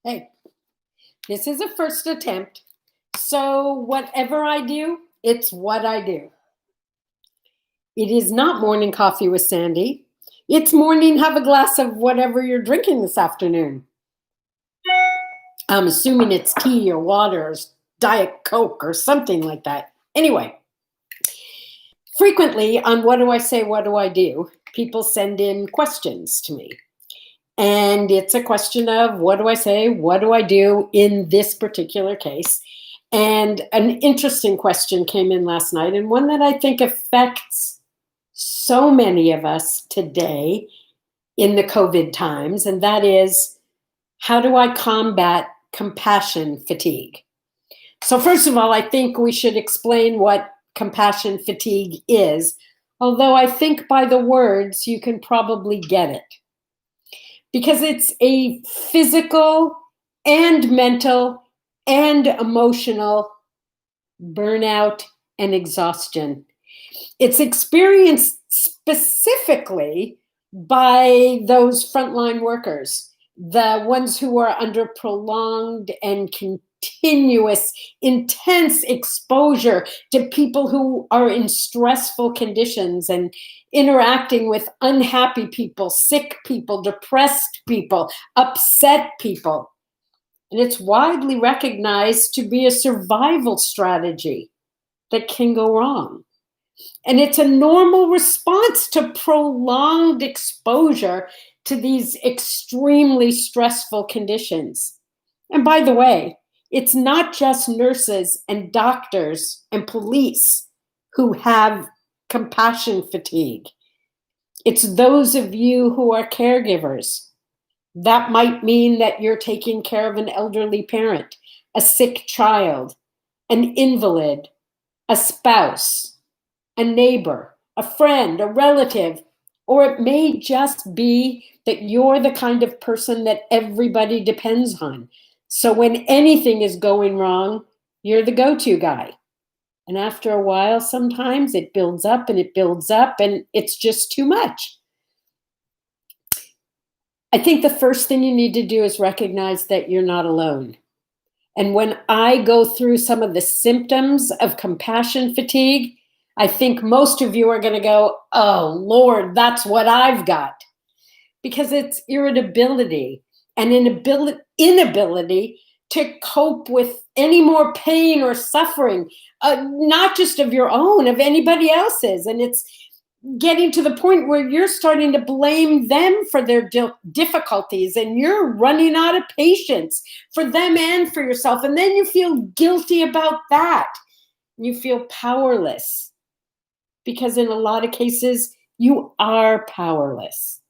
Hey, this is a first attempt. So, whatever I do, it's what I do. It is not morning coffee with Sandy. It's morning, have a glass of whatever you're drinking this afternoon. I'm assuming it's tea or water or Diet Coke or something like that. Anyway, frequently on What Do I Say, What Do I Do, people send in questions to me. And it's a question of what do I say, what do I do in this particular case? And an interesting question came in last night, and one that I think affects so many of us today in the COVID times, and that is, how do I combat compassion fatigue? So first of all, I think we should explain what compassion fatigue is, although I think by the words you can probably get it. Because it's a physical and mental and emotional burnout and exhaustion. It's experienced specifically by those frontline workers, the ones who are under prolonged and continuous, intense exposure to people who are in stressful conditions and interacting with unhappy people, sick people, depressed people, upset people. And it's widely recognized to be a survival strategy that can go wrong. And it's a normal response to prolonged exposure to these extremely stressful conditions. And by the way, it's not just nurses and doctors and police who have compassion fatigue. It's those of you who are caregivers. That might mean that you're taking care of an elderly parent, a sick child, an invalid, a spouse, a neighbor, a friend, a relative, or it may just be that you're the kind of person that everybody depends on. So when anything is going wrong, you're the go-to guy. And after a while, sometimes it builds up and it builds up and it's just too much. I think the first thing you need to do is recognize that you're not alone. And when I go through some of the symptoms of compassion fatigue, I think most of you are going to go, oh, Lord, that's what I've got. Because it's irritability and inability to cope with any more pain or suffering, not just of your own, of anybody else's. And it's getting to the point where you're starting to blame them for their difficulties and you're running out of patience for them and for yourself. And then you feel guilty about that. You feel powerless because in a lot of cases, you are powerless.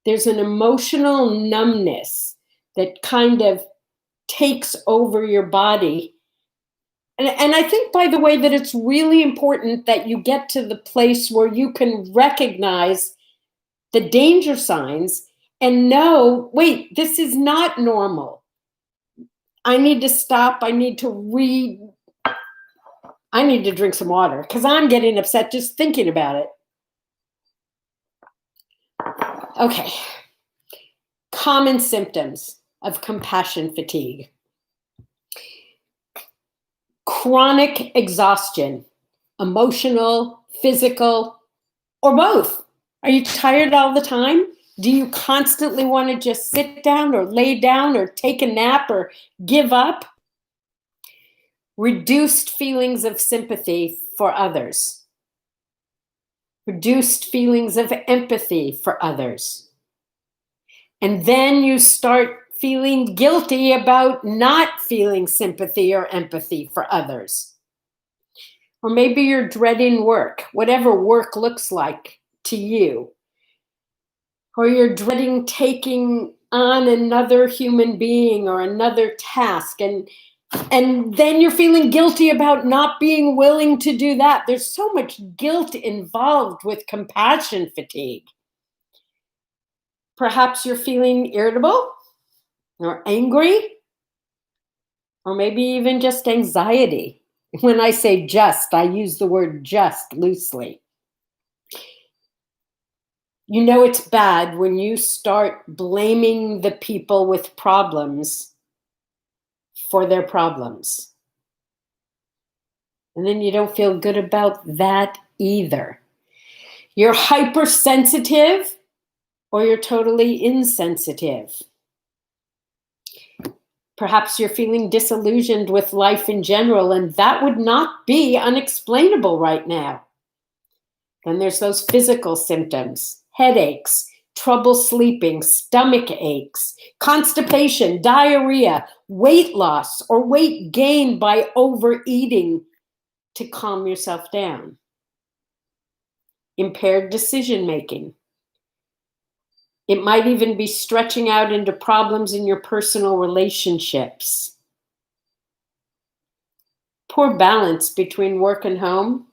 There's an emotional numbness that kind of takes over your body. And I think, by the way, that it's really important that you get to the place where you can recognize the danger signs and know, wait, this is not normal. I need to stop. I need to drink some water because I'm getting upset just thinking about it. Okay. Common symptoms of compassion fatigue. Chronic exhaustion, emotional, physical, or both. Are you tired all the time? Do you constantly want to just sit down or lay down or take a nap or give up? Reduced feelings of sympathy for others. Reduced feelings of empathy for others. And then you start feeling guilty about not feeling sympathy or empathy for others. Or maybe you're dreading work, whatever work looks like to you. Or you're dreading taking on another human being or another task. And then you're feeling guilty about not being willing to do that. There's so much guilt involved with compassion fatigue. Perhaps you're feeling irritable or angry, or maybe even just anxiety. When I say just, I use the word just loosely. You know it's bad when you start blaming the people with problems for their problems. And then you don't feel good about that either. You're hypersensitive or you're totally insensitive. Perhaps you're feeling disillusioned with life in general, and that would not be unexplainable right now. Then there's those physical symptoms: headaches, trouble sleeping, stomach aches, constipation, diarrhea, weight loss or weight gain by overeating to calm yourself down, impaired decision making. It might even be stretching out into problems in your personal relationships. Poor balance between work and home,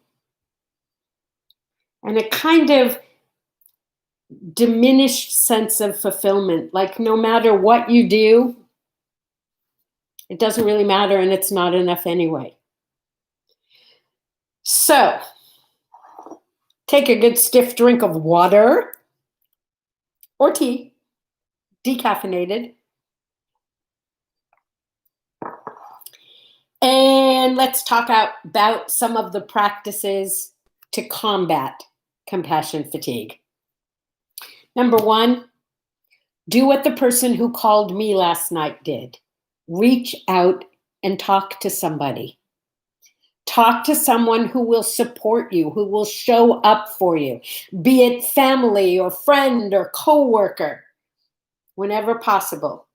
and a kind of diminished sense of fulfillment, like no matter what you do, it doesn't really matter and it's not enough anyway. So, take a good stiff drink of water or tea, decaffeinated, and let's talk about some of the practices to combat compassion fatigue. Number one, do what the person who called me last night did. Reach out and talk to somebody. Talk to someone who will support you, who will show up for you, be it family or friend or coworker, whenever possible.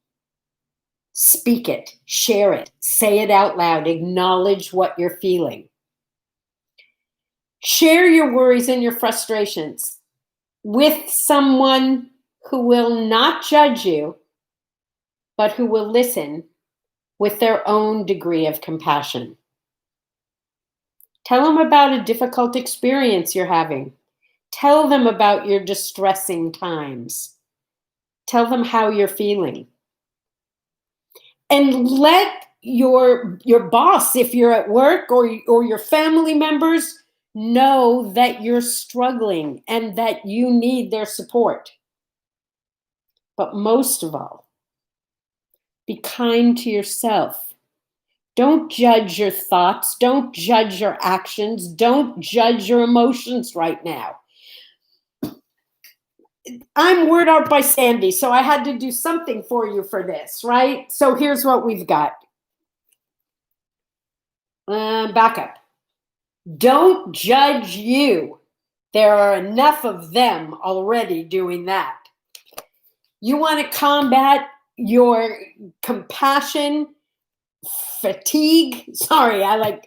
Speak it, share it, say it out loud, acknowledge what you're feeling. Share your worries and your frustrations with someone who will not judge you, but who will listen with their own degree of compassion. Tell them about a difficult experience you're having. Tell them about your distressing times. Tell them how you're feeling. And let your boss, if you're at work, or your family members, know that you're struggling and that you need their support. But most of all, be kind to yourself. Don't judge your thoughts. Don't judge your actions. Don't judge your emotions right now. I'm Word Art by Sandy, so I had to do something for you for this, right? So here's what we've got. Back up. Don't judge you. There are enough of them already doing that. You want to combat your compassion fatigue. Sorry, I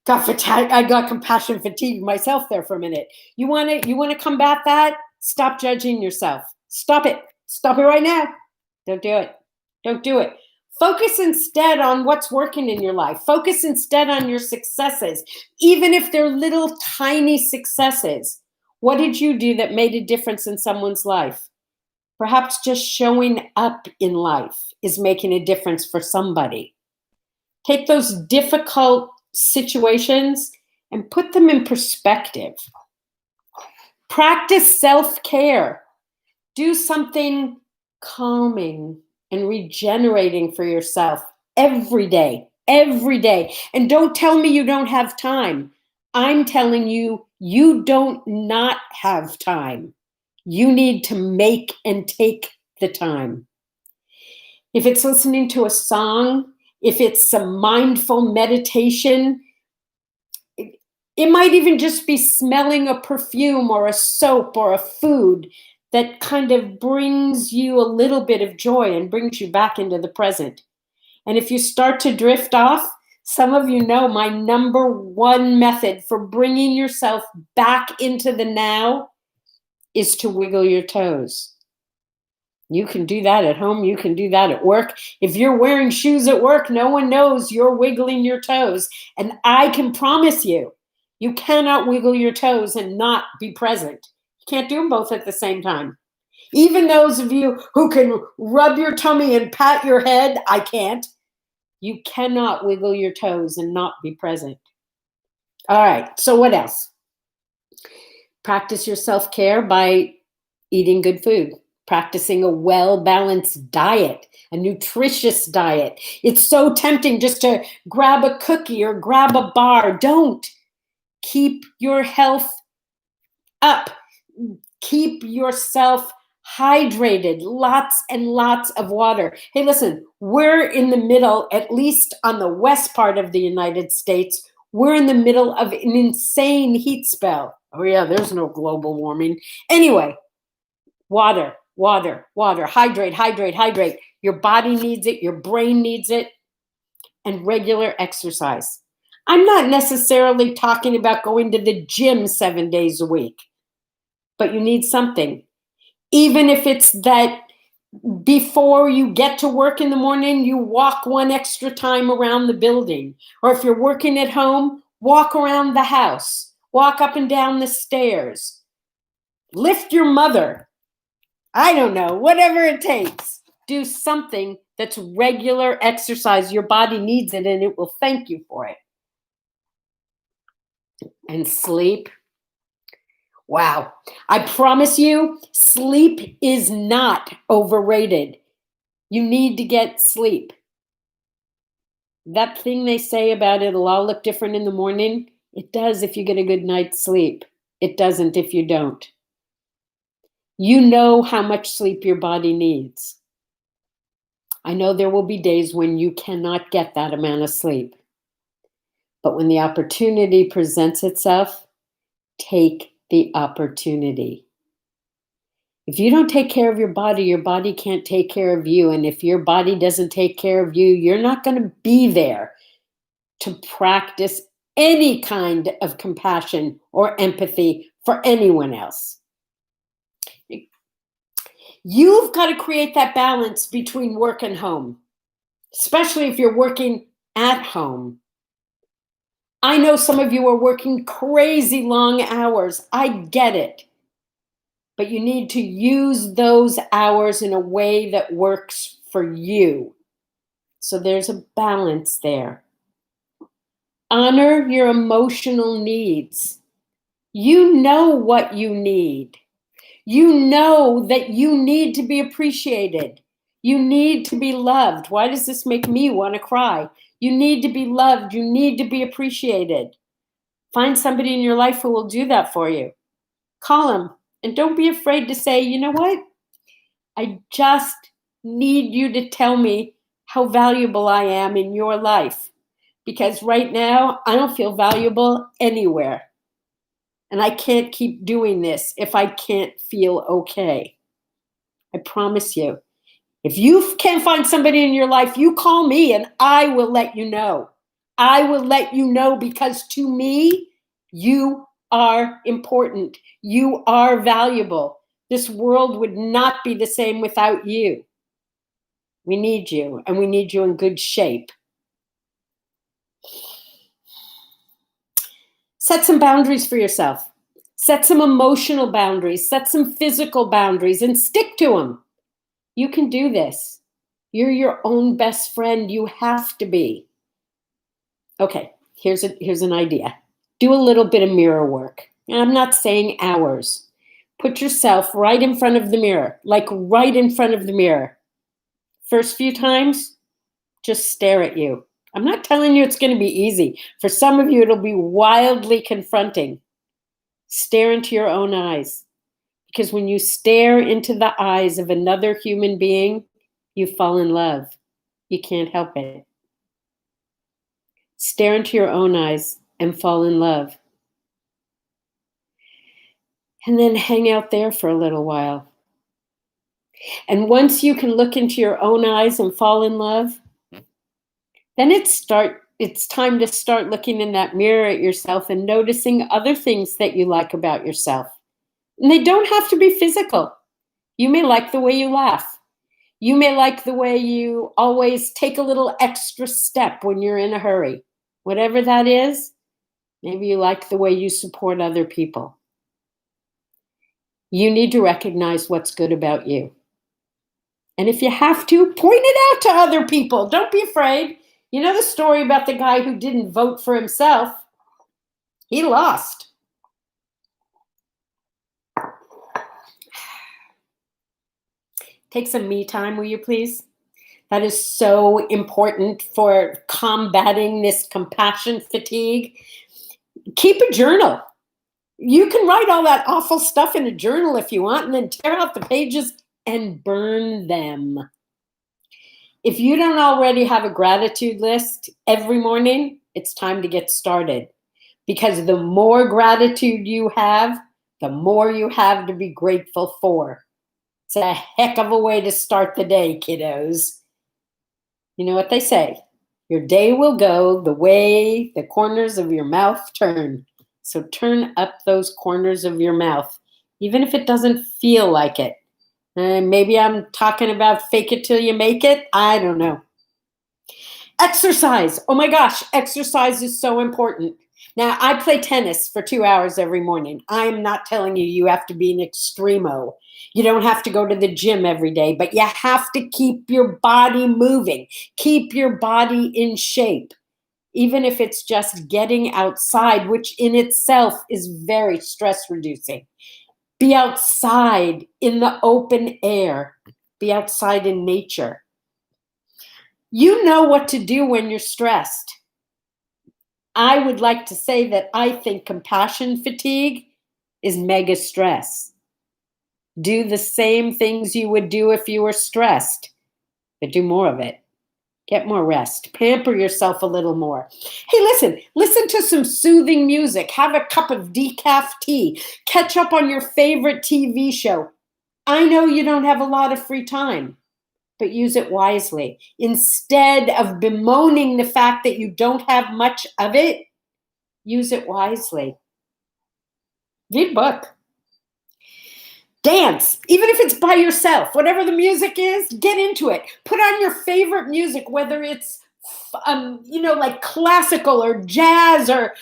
got compassion fatigue myself there for a minute. You want to combat that? Stop judging yourself. Stop it. Stop it right now. Don't do it. Don't do it. Focus instead on what's working in your life. Focus instead on your successes, even if they're little tiny successes. What did you do that made a difference in someone's life? Perhaps just showing up in life is making a difference for somebody. Take those difficult situations and put them in perspective. Practice self-care. Do something calming and regenerating for yourself every day. And don't tell me you don't have time. I'm telling you, you don't not have time. You need to make and take the time. If it's listening to a song, if it's some mindful meditation, it might even just be smelling a perfume or a soap or a food that kind of brings you a little bit of joy and brings you back into the present. And if you start to drift off, some of you know my number one method for bringing yourself back into the now is to wiggle your toes. You can do that at home. You can do that at work. If you're wearing shoes at work, no one knows you're wiggling your toes. And I can promise you, you cannot wiggle your toes and not be present. You can't do them both at the same time. Even those of you who can rub your tummy and pat your head, I can't. You cannot wiggle your toes and not be present. All right, so what else? Practice your self-care by eating good food, practicing a well-balanced diet, a nutritious diet. It's so tempting just to grab a cookie or grab a bar. Don't. Keep your health up. Keep yourself hydrated, lots and lots of water. Hey, listen, we're in the middle, at least on the west part of the United States, we're in the middle of an insane heat spell. Oh yeah, there's no global warming. Anyway, water, water, water, hydrate, hydrate, hydrate. Your body needs it, your brain needs it, and regular exercise. I'm not necessarily talking about going to the gym 7 days a week, but you need something. Even if it's that before you get to work in the morning, you walk one extra time around the building. Or if you're working at home, walk around the house, walk up and down the stairs, lift your mother. I don't know, whatever it takes. Do something that's regular exercise. Your body needs it and it will thank you for it. And sleep. Wow. I promise you, sleep is not overrated. You need to get sleep. That thing they say about it'll all look different in the morning, it does if you get a good night's sleep. It doesn't if you don't. You know how much sleep your body needs. I know there will be days when you cannot get that amount of sleep. But when the opportunity presents itself, take the opportunity. If you don't take care of your body can't take care of you. And if your body doesn't take care of you, you're not going to be there to practice any kind of compassion or empathy for anyone else. You've got to create that balance between work and home, especially if you're working at home. I know some of you are working crazy long hours. I get it. But you need to use those hours in a way that works for you. So there's a balance there. Honor your emotional needs. You know what you need. You know that you need to be appreciated. You need to be loved. Why does this make me want to cry? You need to be loved. You need to be appreciated. Find somebody in your life who will do that for you. Call them. And don't be afraid to say, you know what? I just need you to tell me how valuable I am in your life. Because right now, I don't feel valuable anywhere. And I can't keep doing this if I can't feel okay. I promise you. If you can't find somebody in your life, you call me and I will let you know. I will let you know because to me, you are important. You are valuable. This world would not be the same without you. We need you, and we need you in good shape. Set some boundaries for yourself. Set some emotional boundaries. Set some physical boundaries and stick to them. You can do this. You're your own best friend. You have to be. Okay, here's an idea. Do a little bit of mirror work. And I'm not saying hours. Put yourself right in front of the mirror, like right in front of the mirror. First few times, just stare at you. I'm not telling you it's going to be easy. For some of you, it'll be wildly confronting. Stare into your own eyes. Because when you stare into the eyes of another human being, you fall in love. You can't help it. Stare into your own eyes and fall in love. And then hang out there for a little while. And once you can look into your own eyes and fall in love, then it's time to start looking in that mirror at yourself and noticing other things that you like about yourself. And they don't have to be physical. You may like the way you laugh. You may like the way you always take a little extra step when you're in a hurry. Whatever that is, maybe you like the way you support other people. You need to recognize what's good about you. And if you have to, point it out to other people. Don't be afraid. You know the story about the guy who didn't vote for himself? He lost. Take some me time, will you please? That is so important for combating this compassion fatigue. Keep a journal. You can write all that awful stuff in a journal if you want, and then tear out the pages and burn them. If you don't already have a gratitude list every morning, it's time to get started. Because the more gratitude you have, the more you have to be grateful for. It's a heck of a way to start the day, kiddos. You know what they say, your day will go the way the corners of your mouth turn. So turn up those corners of your mouth, even if it doesn't feel like it. Maybe I'm talking about fake it till you make it. I don't know. Exercise. Oh my gosh, exercise is so important. Now, I play tennis for 2 hours every morning. I'm not telling you you have to be an extremo. You don't have to go to the gym every day, but you have to keep your body moving. Keep your body in shape, even if it's just getting outside, which in itself is very stress reducing. Be outside in the open air. Be outside in nature. You know what to do when you're stressed. I would like to say that I think compassion fatigue is mega stress. Do the same things you would do if you were stressed, but do more of it. Get more rest. Pamper yourself a little more. Hey, listen to some soothing music. Have a cup of decaf tea. Catch up on your favorite TV show. I know you don't have a lot of free time, but use it wisely. Instead of bemoaning the fact that you don't have much of it, use it wisely. Read a book. Dance, even if it's by yourself, whatever the music is, get into it. Put on your favorite music, whether it's, like classical or jazz or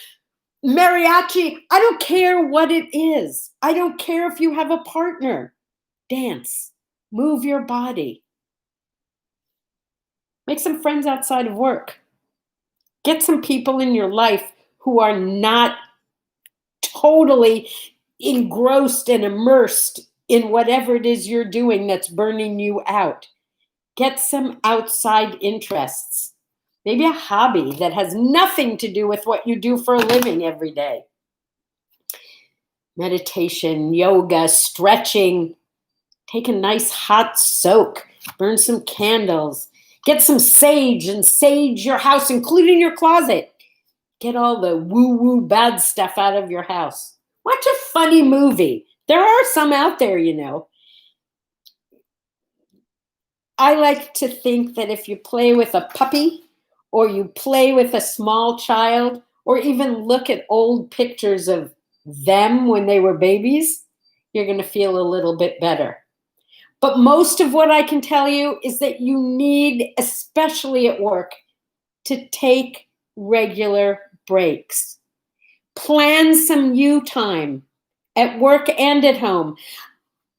mariachi. I don't care what it is. I don't care if you have a partner. Dance, move your body. Make some friends outside of work. Get some people in your life who are not totally engrossed and immersed in whatever it is you're doing that's burning you out. Get some outside interests. Maybe a hobby that has nothing to do with what you do for a living every day. Meditation, yoga, stretching. Take a nice hot soak. Burn some candles. Get some sage and sage your house, including your closet. Get all the woo-woo bad stuff out of your house. Watch a funny movie. There are some out there, you know. I like to think that if you play with a puppy or you play with a small child or even look at old pictures of them when they were babies, you're going to feel a little bit better. But most of what I can tell you is that you need, especially at work, to take regular breaks. Plan some you time at work and at home.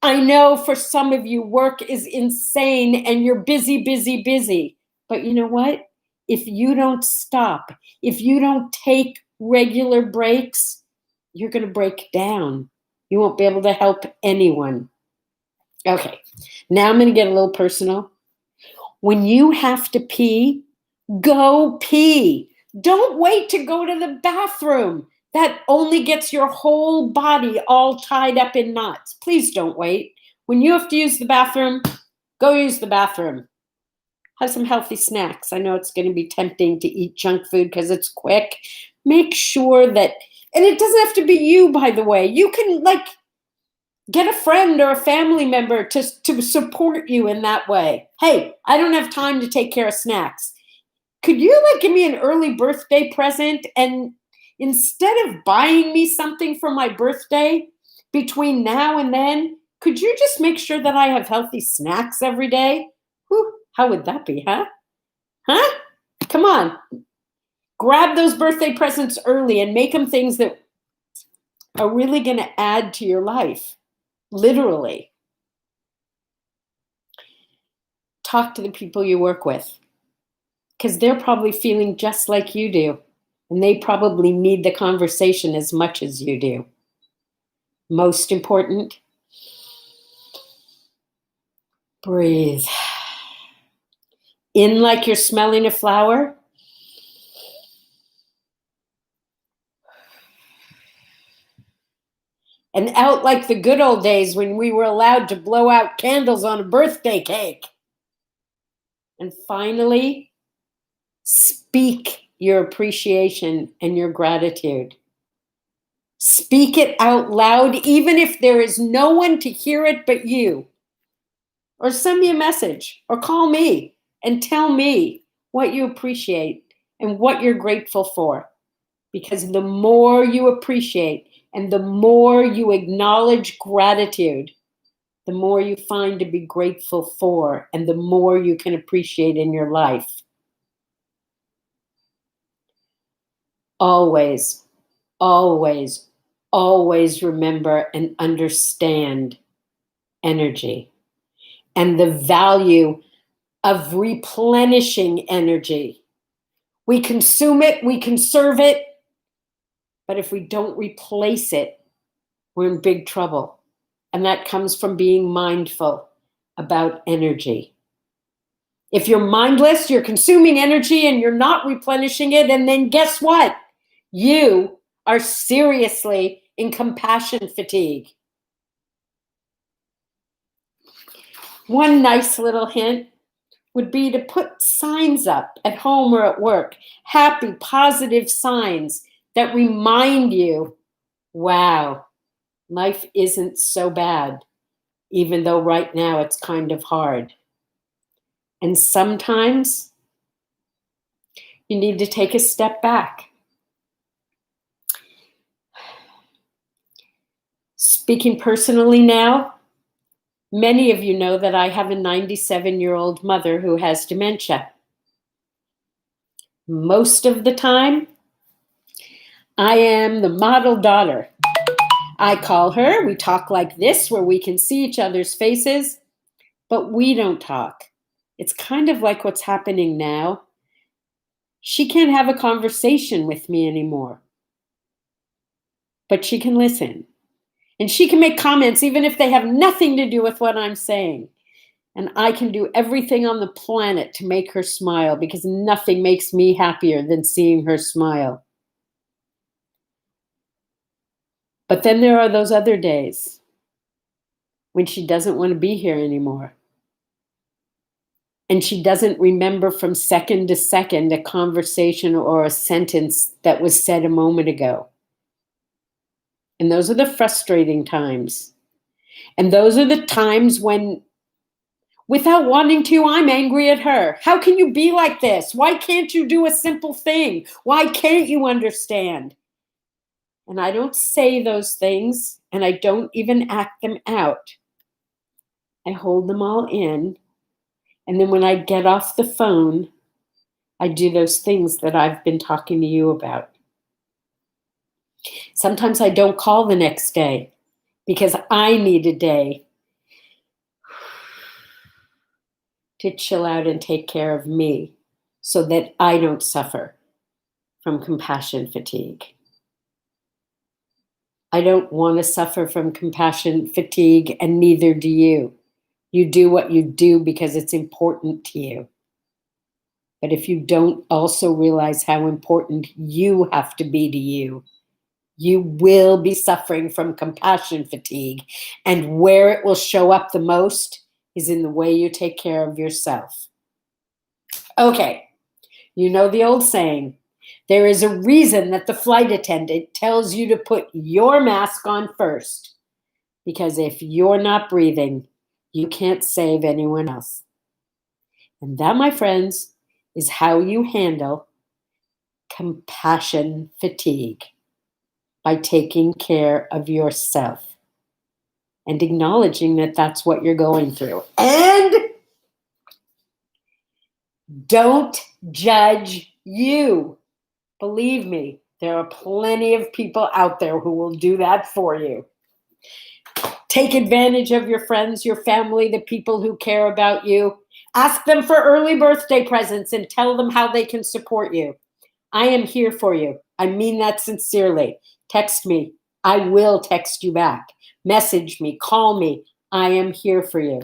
I know for some of you, work is insane and you're busy, busy, busy. But you know what? If you don't stop, if you don't take regular breaks, you're going to break down. You won't be able to help anyone. Okay, now I'm going to get a little personal. When you have to pee, go pee. Don't wait to go to the bathroom. That only gets your whole body all tied up in knots. Please don't wait. When you have to use the bathroom, go use the bathroom. Have some healthy snacks. I know it's going to be tempting to eat junk food because it's quick. Make sure that, and it doesn't have to be you, by the way. You can get a friend or a family member to support you in that way. Hey, I don't have time to take care of snacks. Could you give me an early birthday present? And instead of buying me something for my birthday between now and then, could you just make sure that I have healthy snacks every day? Whew, how would that be, huh? Huh? Come on. Grab those birthday presents early and make them things that are really going to add to your life. Literally. Talk to the people you work with, because they're probably feeling just like you do, and they probably need the conversation as much as you do. Most important, Breathe. In like you're smelling a flower. And out like the good old days when we were allowed to blow out candles on a birthday cake. And finally, speak your appreciation and your gratitude. Speak it out loud, even if there is no one to hear it but you. Or send me a message or call me and tell me what you appreciate and what you're grateful for. Because the more you appreciate and the more you acknowledge gratitude, the more you find to be grateful for and the more you can appreciate in your life. Always, always, always remember and understand energy and the value of replenishing energy. We consume it, we conserve it, but if we don't replace it, we're in big trouble. And that comes from being mindful about energy. If you're mindless, you're consuming energy and you're not replenishing it, and then guess what? You are seriously in compassion fatigue. One nice little hint would be to put signs up at home or at work, happy, positive signs that remind you, wow, life isn't so bad, even though right now it's kind of hard. And sometimes you need to take a step back. Speaking personally now, many of you know that I have a 97-year-old mother who has dementia. Most of the time, I am the model daughter. I call her, we talk like this, where we can see each other's faces, but we don't talk. It's kind of like what's happening now. She can't have a conversation with me anymore, but she can listen. And she can make comments even if they have nothing to do with what I'm saying. And I can do everything on the planet to make her smile because nothing makes me happier than seeing her smile. But then there are those other days when she doesn't want to be here anymore. And she doesn't remember from second to second a conversation or a sentence that was said a moment ago. And those are the frustrating times. And those are the times when, without wanting to, I'm angry at her. How can you be like this? Why can't you do a simple thing? Why can't you understand? And I don't say those things, and I don't even act them out. I hold them all in. And then when I get off the phone, I do those things that I've been talking to you about. Sometimes I don't call the next day because I need a day to chill out and take care of me so that I don't suffer from compassion fatigue. I don't want to suffer from compassion fatigue, and neither do you. You do what you do because it's important to you. But if you don't also realize how important you have to be to you, you will be suffering from compassion fatigue. And where it will show up the most is in the way you take care of yourself. Okay, you know the old saying, there is a reason that the flight attendant tells you to put your mask on first. Because if you're not breathing, you can't save anyone else. And that, my friends, is how you handle compassion fatigue, by taking care of yourself and acknowledging that that's what you're going through. And don't judge you. Believe me, there are plenty of people out there who will do that for you. Take advantage of your friends, your family, the people who care about you. Ask them for early birthday presents and tell them how they can support you. I am here for you. I mean that sincerely. Text me. I will text you back. Message me. Call me. I am here for you.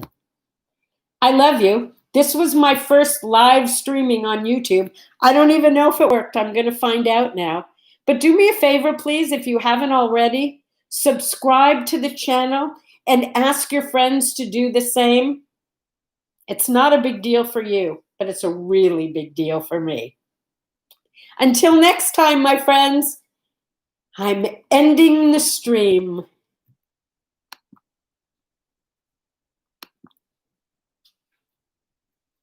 I love you. This was my first live streaming on YouTube. I don't even know if it worked. I'm going to find out now. But do me a favor, please, if you haven't already, subscribe to the channel and ask your friends to do the same. It's not a big deal for you, but it's a really big deal for me. Until next time, my friends, I'm ending the stream.